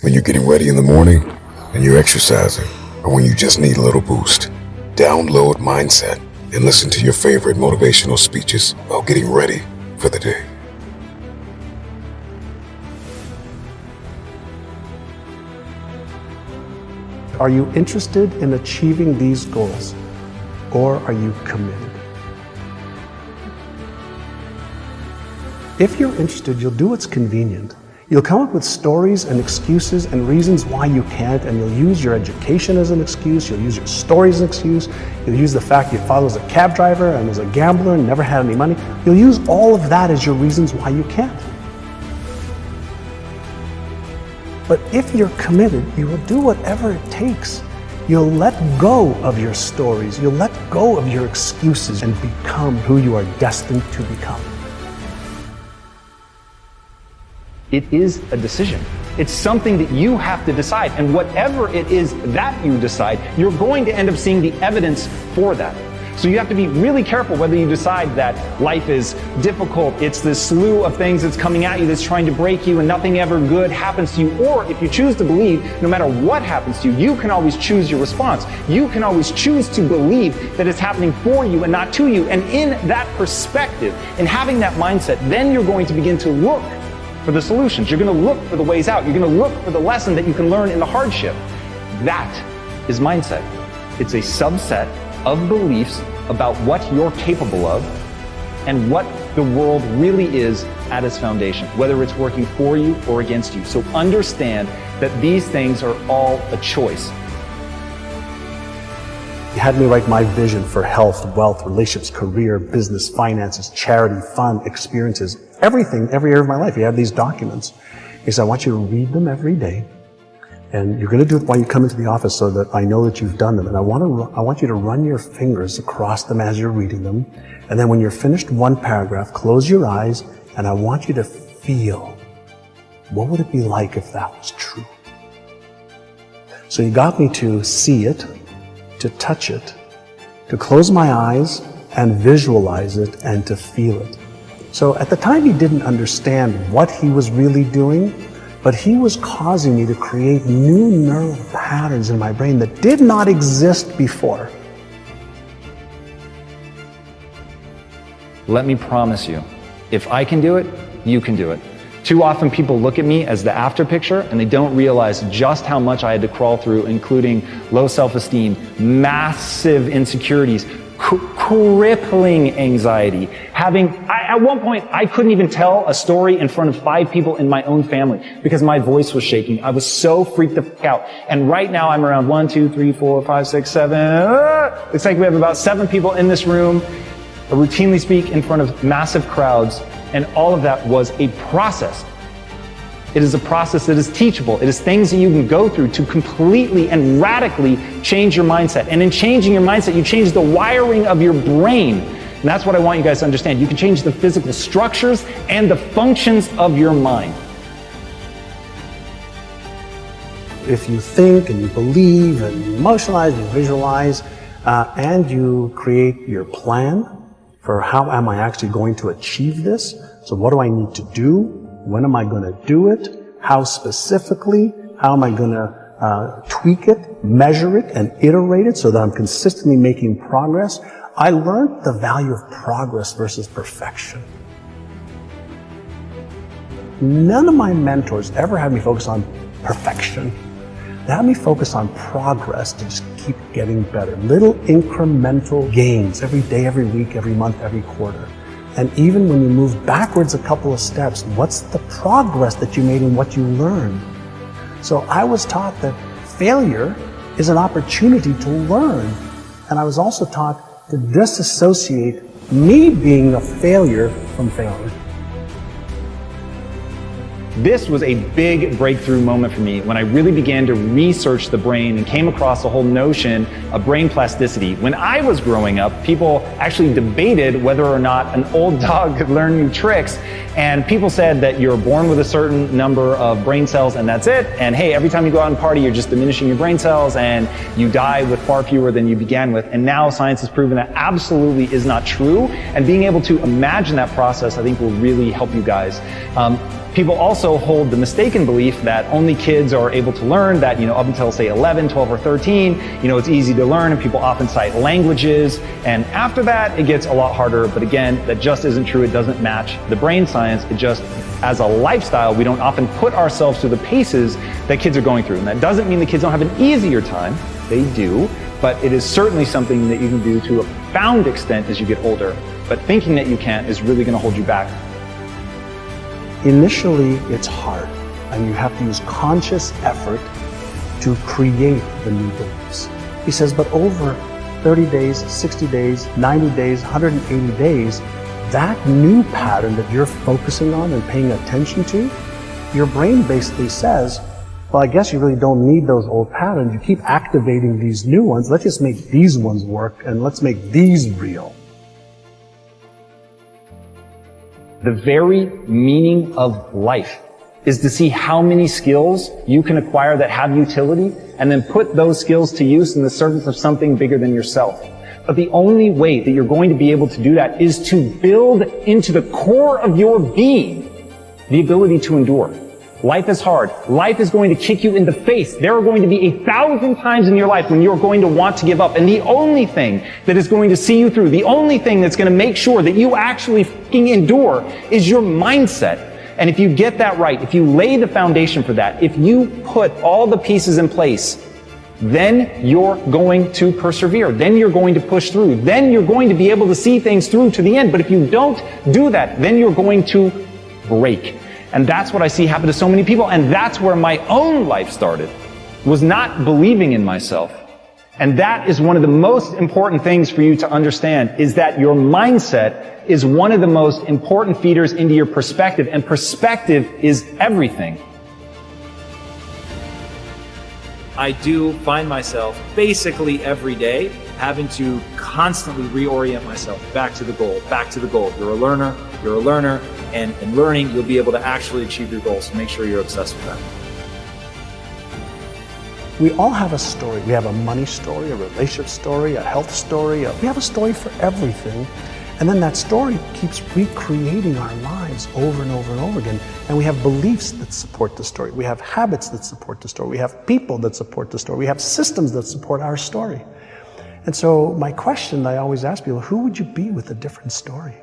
When you're getting ready in the morning, and you're exercising, or when you just need a little boost, download Mindset and listen to your favorite motivational speeches while getting ready for the day. Are you interested in achieving these goals, or are you committed? If you're interested, you'll do what's convenient. You'll come up with stories and excuses and reasons why you can't, and you'll use your education as an excuse, you'll use your stories as an excuse, you'll use the fact your father was a cab driver and was a gambler and never had any money. You'll use all of that as your reasons why you can't. But if you're committed, you will do whatever it takes. You'll let go of your stories, you'll let go of your excuses and become who you are destined to become. It is a decision. It's something that you have to decide. And whatever it is that you decide, you're going to end up seeing the evidence for that. So you have to be really careful whether you decide that life is difficult, it's this slew of things that's coming at you that's trying to break you and nothing ever good happens to you, or if you choose to believe no matter what happens to you, you can always choose your response. You can always choose to believe that it's happening for you and not to you. And in that perspective, in having that mindset, then you're going to begin to look for the solutions. You're going to look for the ways out. You're going to look for the lesson that you can learn in the hardship. That is mindset. It's a subset of beliefs about what you're capable of and what the world really is at its foundation, whether it's working for you or against you. So understand that these things are all a choice. You had me write my vision for health, wealth, relationships, career, business, finances, charity, fun, experiences, everything, every area of my life. You have these documents. He said, I want you to read them every day. And you're going to do it while you come into the office so that I know that you've done them. And I want you to run your fingers across them as you're reading them. And then when you're finished one paragraph, close your eyes, and I want you to feel, what would it be like if that was true? So you got me to see it, to touch it, to close my eyes and visualize it and to feel it. So at the time he didn't understand what he was really doing, but he was causing me to create new neural patterns in my brain that did not exist before. Let me promise you, if I can do it, you can do it. Too often people look at me as the after picture and they don't realize just how much I had to crawl through, including low self-esteem, massive insecurities, crippling anxiety, at one point, I couldn't even tell a story in front of 5 people in my own family because my voice was shaking. I was so freaked the fuck out. And right now I'm around 1, 2, 3, 4, 5, 6, 7, it's like we have about 7 people in this room. I routinely speak in front of massive crowds, and all of that was a process. It is a process that is teachable. It is things that you can go through to completely and radically change your mindset. And in changing your mindset, you change the wiring of your brain. And that's what I want you guys to understand. You can change the physical structures and the functions of your mind. If you think and you believe and you emotionalize, you visualize, and you create your plan for how am I actually going to achieve this? So what do I need to do? When am I going to do it? How specifically? How am I going to tweak it, measure it, and iterate it so that I'm consistently making progress? I learned the value of progress versus perfection. None of my mentors ever had me focus on perfection. They had me focus on progress to just keep getting better. Little incremental gains every day, every week, every month, every quarter. And even when you move backwards a couple of steps, what's the progress that you made in what you learned? So I was taught that failure is an opportunity to learn. And I was also taught to disassociate me being a failure from failure. This was a big breakthrough moment for me when I really began to research the brain and came across the whole notion of brain plasticity. When I was growing up, people actually debated whether or not an old dog could learn new tricks. And people said that you're born with a certain number of brain cells and that's it. And hey, every time you go out and party, you're just diminishing your brain cells and you die with far fewer than you began with. And now science has proven that absolutely is not true. And being able to imagine that process, I think will really help you guys. People also hold the mistaken belief that only kids are able to learn, that, up until say 11, 12, or 13, it's easy to learn, and people often cite languages. And after that, it gets a lot harder. But again, that just isn't true. It doesn't match the brain science. It just, as a lifestyle, we don't often put ourselves through the paces that kids are going through. And that doesn't mean the kids don't have an easier time. They do. But it is certainly something that you can do to a profound extent as you get older. But thinking that you can't is really going to hold you back. Initially, it's hard, and you have to use conscious effort to create the new beliefs. He says, but over 30 days, 60 days, 90 days, 180 days, that new pattern that you're focusing on and paying attention to, your brain basically says, well, I guess you really don't need those old patterns. You keep activating these new ones. Let's just make these ones work, and let's make these real. The very meaning of life is to see how many skills you can acquire that have utility, and then put those skills to use in the service of something bigger than yourself. But the only way that you're going to be able to do that is to build into the core of your being the ability to endure. Life is hard. Life is going to kick you in the face. There are going to be 1,000 times in your life when you're going to want to give up. And the only thing that is going to see you through, the only thing that's going to make sure that you actually fucking endure is your mindset. And if you get that right, if you lay the foundation for that, if you put all the pieces in place, then you're going to persevere. Then you're going to push through. Then you're going to be able to see things through to the end. But if you don't do that, then you're going to break. And that's what I see happen to so many people. And that's where my own life started, was not believing in myself. And that is one of the most important things for you to understand, is that your mindset is one of the most important feeders into your perspective. And perspective is everything. I do find myself basically every day having to constantly reorient myself back to the goal, back to the goal. You're a learner, and in learning, you'll be able to actually achieve your goals. So make sure you're obsessed with that. We all have a story. We have a money story, a relationship story, a health story. We have a story for everything. And then that story keeps recreating our lives over and over and over again. And we have beliefs that support the story. We have habits that support the story. We have people that support the story. We have systems that support our story. And so my question that I always ask people, who would you be with a different story?